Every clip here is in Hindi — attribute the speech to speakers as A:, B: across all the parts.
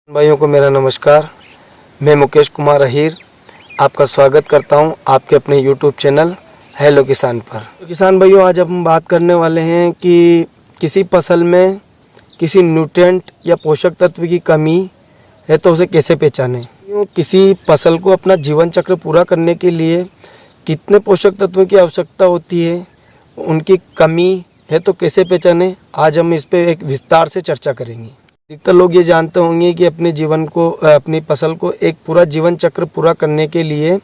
A: भाइयों को मेरा नमस्कार। मैं मुकेश कुमार अहीर आपका स्वागत करता हूं आपके अपने YouTube चैनल हेलो किसान पर। तो किसान भाइयों, आज हम बात करने वाले हैं कि किसी फसल में किसी न्यूट्रिएंट या पोषक तत्व की कमी है तो उसे कैसे पहचानें। किसी फसल को अपना जीवन चक्र पूरा करने के लिए कितने पोषक तत्वों की आवश्यकता होती है, उनकी कमी है तो कैसे पहचानें, आज हम इस पर एक विस्तार से चर्चा करेंगे। अधिकतर लोग ये जानते होंगे कि अपनी फसल को एक पूरा जीवन चक्र पूरा करने के लिए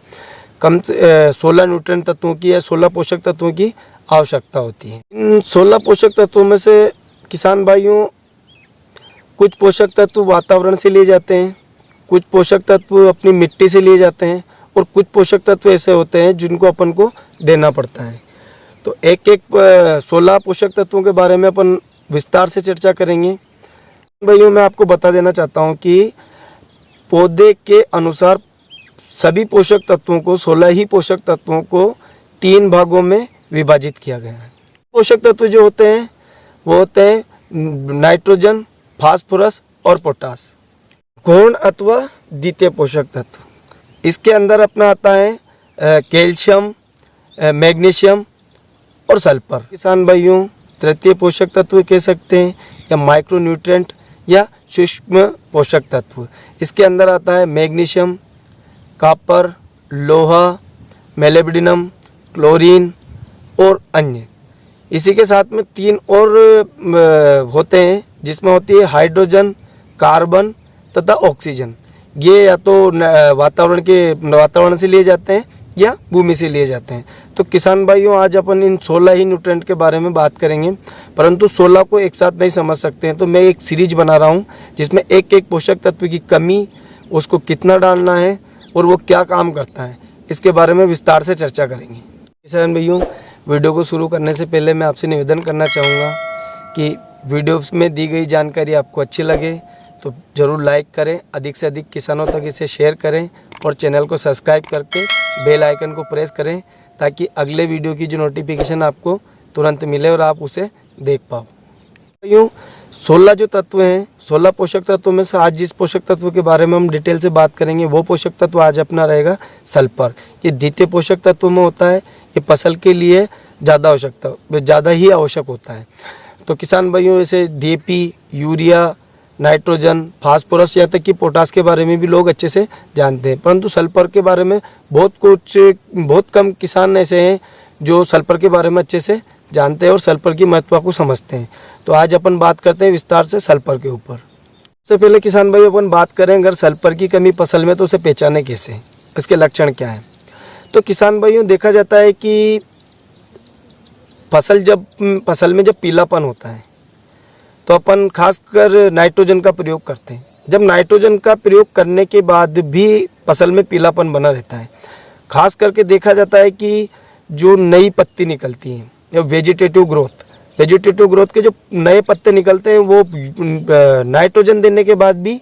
A: कम से 16 न्यूट्रिएंट तत्वों की या 16 पोषक तत्वों की आवश्यकता होती है। इन 16 पोषक तत्वों में से किसान भाइयों कुछ पोषक तत्व वातावरण से लिए जाते हैं, कुछ पोषक तत्व अपनी मिट्टी से लिए जाते हैं और कुछ पोषक तत्व ऐसे होते हैं जिनको अपन को देना पड़ता है। तो एक 16 पोषक तत्वों के बारे में अपन विस्तार से चर्चा करेंगे। भाइयों, मैं आपको बता देना चाहता हूं कि पौधे के अनुसार सभी पोषक तत्वों को 16 ही पोषक तत्वों को 3 भागों में विभाजित किया गया है। पोषक तत्व जो होते हैं वो होते हैं नाइट्रोजन, फास्फोरस और पोटास, गौण अथवा द्वितीय पोषक तत्व। इसके अंदर अपना आता है कैल्शियम, मैग्नीशियम और सल्फर। किसान भाइयों, तृतीय पोषक तत्व कह सकते हैं या माइक्रो न्यूट्रिएंट या सूक्ष्म पोषक तत्व। इसके अंदर आता है मैग्नीशियम, कॉपर, लोहा, मोलिब्डेनम, क्लोरीन और अन्य। इसी के साथ में 3 और होते हैं जिसमें होती है हाइड्रोजन, कार्बन तथा ऑक्सीजन। ये या तो वातावरण से लिए जाते हैं या भूमि से लिए जाते हैं। तो किसान भाइयों, आज अपन इन 16 ही न्यूट्रिएंट के बारे में बात करेंगे, परंतु 16 को एक साथ नहीं समझ सकते हैं। तो मैं एक सीरीज बना रहा हूँ जिसमें एक एक पोषक तत्व की कमी, उसको कितना डालना है और वो क्या काम करता है, इसके बारे में विस्तार से चर्चा करेंगे। किसान भाइयों, वीडियो को शुरू करने से पहले मैं आपसे निवेदन करना चाहूँगा कि वीडियो में दी गई जानकारी आपको अच्छी लगे तो ज़रूर लाइक करें, अधिक से अधिक किसानों तक इसे शेयर करें और चैनल को सब्सक्राइब करके बेल आइकन को प्रेस करें ताकि अगले वीडियो की जो नोटिफिकेशन आपको तुरंत मिले और आप उसे देख पाओ। यूँ 16 जो तत्व हैं, 16 पोषक तत्वों में से आज जिस पोषक तत्व के बारे में हम डिटेल से बात करेंगे वो पोषक तत्व आज अपना रहेगा सल्फर। ये द्वितीय पोषक तत्व में होता है, ये फसल के लिए ज़्यादा ही आवश्यक होता है। तो किसान भाइयों, जैसे DAP, यूरिया, नाइट्रोजन, फास्फोरस, यहाँ तक कि पोटास के बारे में भी लोग अच्छे से जानते हैं, परंतु सल्फर के बारे में बहुत कम किसान ऐसे हैं जो सल्फर के बारे में अच्छे से जानते हैं और सल्फर की महत्व को समझते हैं। तो आज अपन बात करते हैं विस्तार से सल्फर के ऊपर। सबसे पहले किसान भाई अपन बात करें अगर सल्फर की कमी फसल में तो उसे पहचाने कैसे, इसके लक्षण क्या हैं। तो किसान भाइयों, देखा जाता है कि फसल में जब पीलापन होता है तो अपन खासकर नाइट्रोजन का प्रयोग करते हैं। जब नाइट्रोजन का प्रयोग करने के बाद भी फसल में पीलापन बना रहता है, खास करके देखा जाता है कि जो नई पत्ती निकलती हैं या वेजिटेटिव ग्रोथ के जो नए पत्ते निकलते हैं वो नाइट्रोजन देने के बाद भी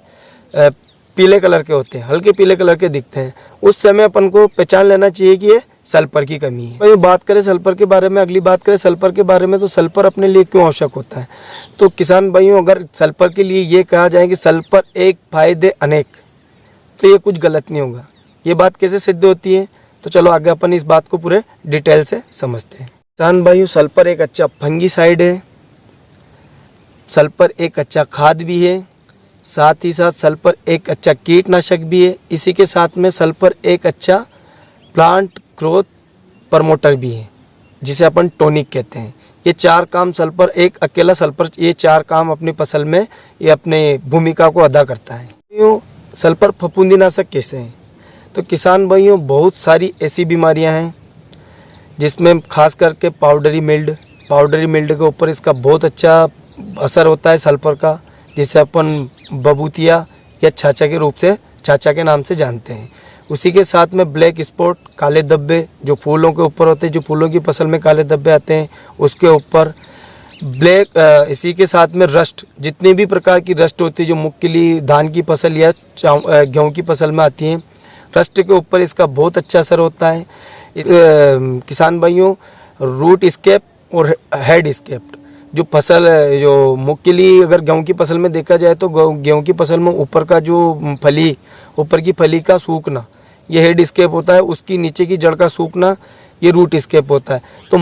A: पीले कलर के होते हैं, हल्के पीले कलर के दिखते हैं। उस समय अपन को पहचान लेना चाहिए कि ये सल्फर की कमी है। तो बात करें सल्फर के बारे में, अगली बात करें सल्फर के बारे में, तो सल्फर अपने लिए क्यों आवश्यक होता है। तो किसान भाइयों, अगर सल्फर के लिए ये कहा जाए कि सल्फर एक फायदे अनेक, तो ये कुछ गलत नहीं होगा। ये बात कैसे सिद्ध होती है, तो चलो आगे अपन इस बात को पूरे डिटेल से समझते हैं। किसान भाइयों, सल्फर एक अच्छा फंगीसाइड है, सल्फर एक अच्छा खाद भी है, साथ ही साथ सल्फर एक अच्छा कीटनाशक भी है। इसी के साथ में सल्फर एक अच्छा प्लांट ग्रोथ प्रमोटर भी है, जिसे अपन टॉनिक कहते हैं। ये 4 काम सल्फर, एक अकेला सल्फर ये 4 काम अपनी फसल में ये अपने भूमिका को अदा करता है। यूँ सल्फर फफूंदीनाशक कैसे हैं, तो किसान भाइयों बहुत सारी ऐसी बीमारियां हैं जिसमें खास करके पाउडरी मिल्ड के ऊपर इसका बहुत अच्छा असर होता है सल्फर का, जिसे अपन बबूतिया या छाछा के नाम से जानते हैं। उसी के साथ में ब्लैक स्पॉट, काले धब्बे जो फूलों के ऊपर होते हैं, जो फूलों की फसल में काले धब्बे आते हैं उसके ऊपर इसी के साथ में रस्ट, जितनी भी प्रकार की रस्ट होती है जो मुख्यतः धान की फसल या गेहूं की फसल में आती है, रस्ट के ऊपर इसका बहुत अच्छा असर होता है। किसान भाइयों, रूट स्केप और हेड स्केप जो फसल जो मुख्यली अगर गेहूं की फसल में देखा जाए तो गेहूं की फसल में ऊपर का जो ऊपर की फली का सूखना, ये हेड स्केप होता है, उसकी नीचे की जड़ का सूखना, ये रूट स्केप होता है। तो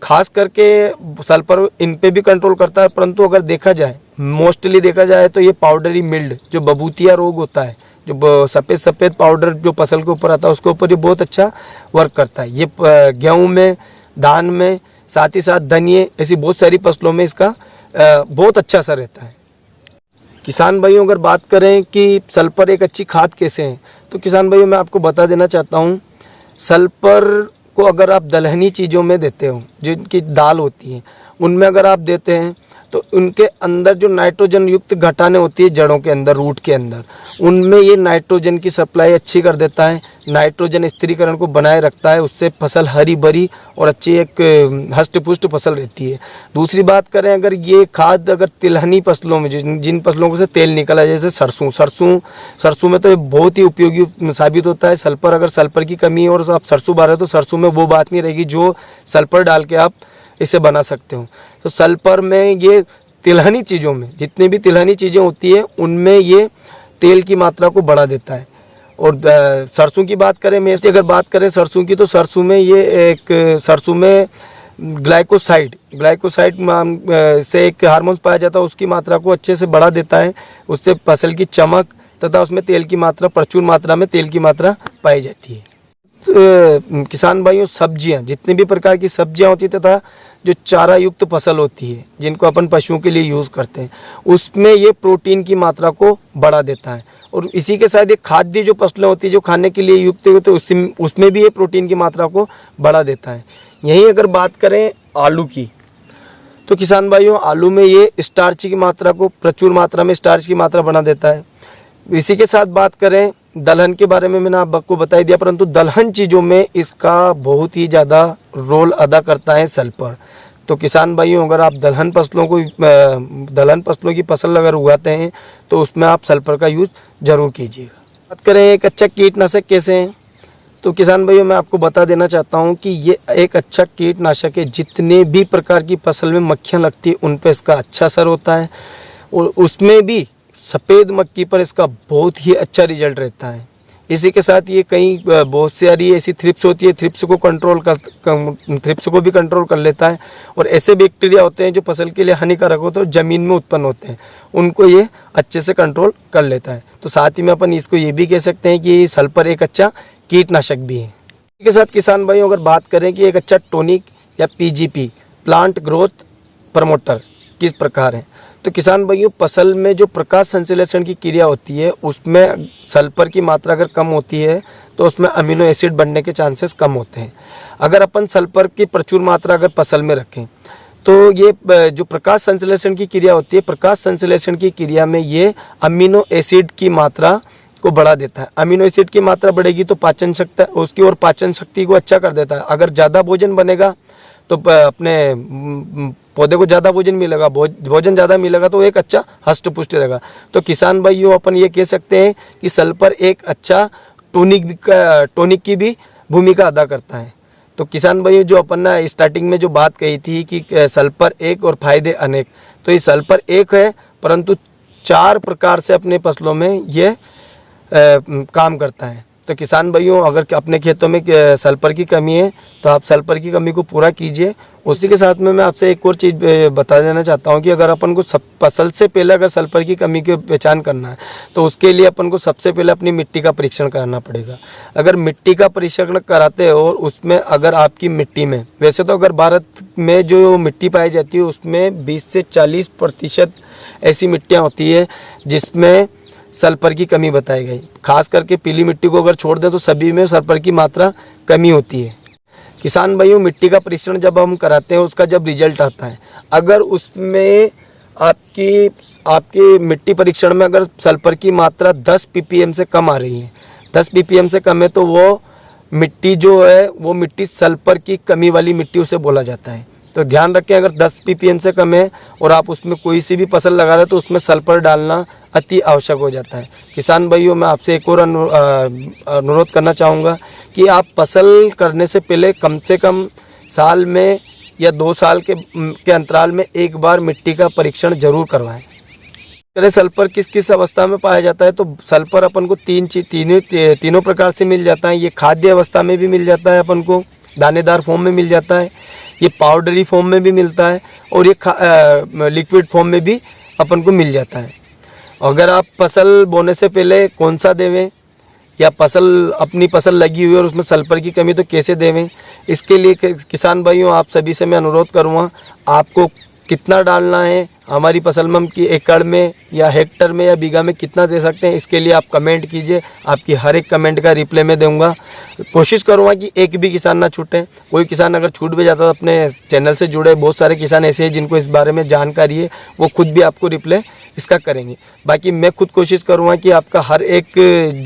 A: खास करके सल्फर इन पे भी कंट्रोल करता है, परंतु अगर देखा जाए मोस्टली देखा जाए तो ये पाउडरी मिल्ड जो बबूतिया रोग होता है, जो सफ़ेद पाउडर जो फसल के ऊपर आता है उसके ऊपर ये बहुत अच्छा वर्क करता है। ये गेहूँ में, धान में, साथ ही साथ धनिये, ऐसी बहुत सारी फसलों में इसका बहुत अच्छा असर रहता है। किसान भाइयों अगर बात करें कि सल्फर एक अच्छी खाद कैसे है, तो किसान भाइयों मैं आपको बता देना चाहता हूँ, सल्फर को अगर आप दलहनी चीज़ों में देते हो, जिनकी दाल होती है उनमें अगर आप देते हैं तो उनके अंदर जो नाइट्रोजन युक्त घटाने होती है जड़ों के अंदर, रूट के अंदर, उनमें ये नाइट्रोजन की सप्लाई अच्छी कर देता है, नाइट्रोजन स्थिरीकरण को बनाए रखता है, उससे फसल हरी भरी और अच्छी एक हष्ट पुष्ट फसल रहती है। दूसरी बात करें अगर ये खाद अगर तिलहनी फसलों में, जिन फसलों से तेल निकला, जैसे सरसों में तो ये बहुत ही उपयोगी साबित होता है। सल्फर, अगर सल्फर की कमी और आप सरसों बा रहे हो तो सरसों में वो बात नहीं रहेगी जो सल्फर डाल के आप इसे बना सकते हो। तो सल्फर में ये तिलहनी चीज़ों में, जितनी भी तिलहनी चीज़ें होती है उनमें ये तेल की मात्रा को बढ़ा देता है। और सरसों की बात करें, मैं अगर बात करें सरसों की, तो सरसों में ये सरसों में ग्लाइकोसाइड से एक हार्मोन पाया जाता है, उसकी मात्रा को अच्छे से बढ़ा देता है, उससे फसल की चमक तथा उसमें तेल की मात्रा, प्रचुर मात्रा में तेल की मात्रा पाई जाती है। किसान भाइयों सब्जियां, जितनी भी प्रकार की सब्जियां होती है तथा जो चारा युक्त फसल होती है जिनको अपन पशुओं के लिए यूज़ करते हैं, उसमें ये प्रोटीन की मात्रा को बढ़ा देता है। और इसी के साथ ये खाद्य जो फसलें होती है जो खाने के लिए युक्त होते हैं उसमें भी ये प्रोटीन की मात्रा को बढ़ा देता है। यहीं अगर बात करें आलू की, तो किसान भाइयों आलू में ये स्टार्च की मात्रा को, प्रचुर मात्रा में स्टार्च की मात्रा बना देता है। इसी के साथ बात करें दलहन के बारे में, मैंने आपको बता ही दिया, परंतु दलहन चीज़ों में इसका बहुत ही ज़्यादा रोल अदा करता है सल्फर। तो किसान भाइयों अगर आप दलहन फसलों की फसल अगर उगाते हैं तो उसमें आप सल्फर का यूज़ ज़रूर कीजिएगा। बात करें एक अच्छा कीटनाशक कैसे हैं, तो किसान भाइयों मैं आपको बता देना चाहता हूं कि ये एक अच्छा कीटनाशक है। जितने भी प्रकार की फसल में मक्खियां लगती है उन पर इसका अच्छा असर होता है, और उसमें भी सफ़ेद मक्खी पर इसका बहुत ही अच्छा रिजल्ट रहता है। इसी के साथ ये बहुत सारी ऐसी थ्रिप्स होती है, थ्रिप्स को भी कंट्रोल कर लेता है। और ऐसे बैक्टीरिया होते हैं जो फसल के लिए हानिकारक होते हैं और ज़मीन में उत्पन्न होते हैं, उनको ये अच्छे से कंट्रोल कर लेता है। तो साथ ही में अपन इसको ये भी कह सकते हैं कि सल्फर एक अच्छा कीटनाशक भी है। इसी के साथ किसान भाइयों अगर बात करें कि एक अच्छा टॉनिक या पीजीपी, प्लांट ग्रोथ प्रमोटर, किस प्रकार है, तो किसान भाइयों फसल में जो प्रकाश संश्लेषण की क्रिया होती है उसमें सल्फर की मात्रा अगर कम होती है तो उसमें अमीनो एसिड बनने के चांसेस कम होते हैं। अगर अपन सल्फर की प्रचुर मात्रा अगर फसल में रखें तो ये जो प्रकाश संश्लेषण की क्रिया होती है, प्रकाश संश्लेषण की क्रिया में ये अमीनो एसिड की मात्रा को बढ़ा देता है। अमीनो एसिड की मात्रा बढ़ेगी तो पाचन शक्ति को अच्छा कर देता है। अगर ज़्यादा भोजन बनेगा तो अपने पौधे को ज़्यादा भोजन मिलेगा, भोजन ज़्यादा मिलेगा तो एक अच्छा हष्ट पुष्ट रहेगा। तो किसान भाइयों अपन ये कह सकते हैं कि सल्फर एक अच्छा टॉनिक की भी भूमिका अदा करता है। तो किसान भाइयों जो अपन ने स्टार्टिंग में जो बात कही थी कि सल्फर एक और फायदे अनेक, तो ये सल्फर एक है परंतु 4 प्रकार से अपने फसलों में ये काम करता है। तो किसान भाइयों अगर अपने खेतों में सल्फर की कमी है तो आप सल्फर की कमी को पूरा कीजिए। उसी के साथ में मैं आपसे एक और चीज़ बता देना चाहता हूं कि अगर अपन को फसल से पहले अगर सल्फर की कमी की पहचान करना है तो उसके लिए अपन को सबसे पहले अपनी मिट्टी का परीक्षण कराना पड़ेगा। अगर मिट्टी का परीक्षण कराते हो और उसमें अगर आपकी मिट्टी में, वैसे तो अगर भारत में जो मिट्टी पाई जाती है उसमें 20 से 40% ऐसी मिट्टियाँ होती है जिसमें सल्फर की कमी बताई गई। खास करके पीली मिट्टी को अगर छोड़ दें तो सभी में सल्फर की मात्रा कमी होती है। किसान भाइयों मिट्टी का परीक्षण जब हम कराते हैं उसका जब रिजल्ट आता है, अगर उसमें आपकी मिट्टी परीक्षण में अगर सल्फर की मात्रा 10 ppm से कम आ रही है, 10 ppm से कम है, तो वो मिट्टी जो है वो मिट्टी सल्फर की कमी वाली मिट्टी उसे बोला जाता है। तो ध्यान रखें अगर 10 ppm से कम है और आप उसमें कोई सी भी फसल लगा रहे हैं तो उसमें सल्फर डालना अति आवश्यक हो जाता है। किसान भाइयों मैं आपसे एक और अनुरोध करना चाहूँगा कि आप फसल करने से पहले कम से कम साल में या 2 साल के अंतराल में एक बार मिट्टी का परीक्षण जरूर करवाएं। चले सल्फर किस किस अवस्था में पाया जाता है, तो सल्फर अपन को तीनों प्रकार से मिल जाता है। ये खाद्य अवस्था में भी मिल जाता है, अपन को दानेदार फॉर्म में मिल जाता है, ये पाउडरी फॉर्म में भी मिलता है, और ये लिक्विड फॉर्म में भी अपन को मिल जाता है। अगर आप फसल बोने से पहले कौन सा देवें, या अपनी फसल लगी हुई है और उसमें सल्फर की कमी तो कैसे देवें, इसके लिए किसान भाइयों आप सभी से मैं अनुरोध करूँगा, आपको कितना डालना है हमारी फसल में, हम की एकड़ में या हेक्टर में या बीघा में कितना दे सकते हैं, इसके लिए आप कमेंट कीजिए। आपकी हर एक कमेंट का रिप्लाई मैं दूंगा। कोशिश करूँगा कि एक भी किसान ना छूटे। कोई किसान अगर छूट भी जाता है, अपने चैनल से जुड़े बहुत सारे किसान ऐसे हैं जिनको इस बारे में जानकारी है, वो खुद भी आपको रिप्लाई इसका करेंगे। बाकी मैं खुद कोशिश करूँगा कि आपका हर एक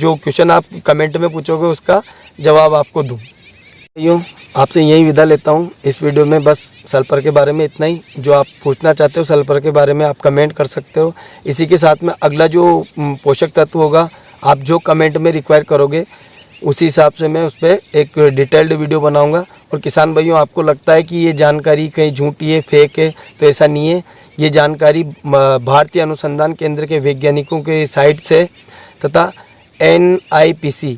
A: जो क्वेश्चन आप कमेंट में पूछोगे उसका जवाब आपको दूँ। भाइयों आपसे यही विदा लेता हूँ। इस वीडियो में बस सल्फर के बारे में इतना ही। जो आप पूछना चाहते हो सल्फर के बारे में आप कमेंट कर सकते हो। इसी के साथ में अगला जो पोषक तत्व होगा, आप जो कमेंट में रिक्वायर करोगे उसी हिसाब से मैं उस पर एक डिटेल्ड वीडियो बनाऊंगा। और किसान भाइयों आपको लगता है कि ये जानकारी कहीं झूठी है, फेक है, तो ऐसा नहीं है। ये जानकारी भारतीय अनुसंधान केंद्र के वैज्ञानिकों के साइट से तथा NIPC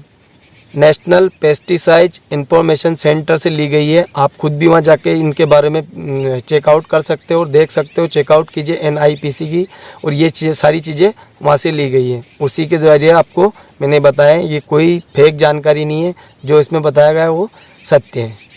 A: national pesticide information centre से ली गई है। आप खुद भी वहां जाके इनके बारे में चेकआउट कर सकते हो और देख सकते हो। चेकआउट कीजिए NIPC की, और ये सारी चीज़ें वहां से ली गई है। उसी के जरिए आपको मैंने बताया, ये कोई फेक जानकारी नहीं है, जो इसमें बताया गया है वो सत्य है।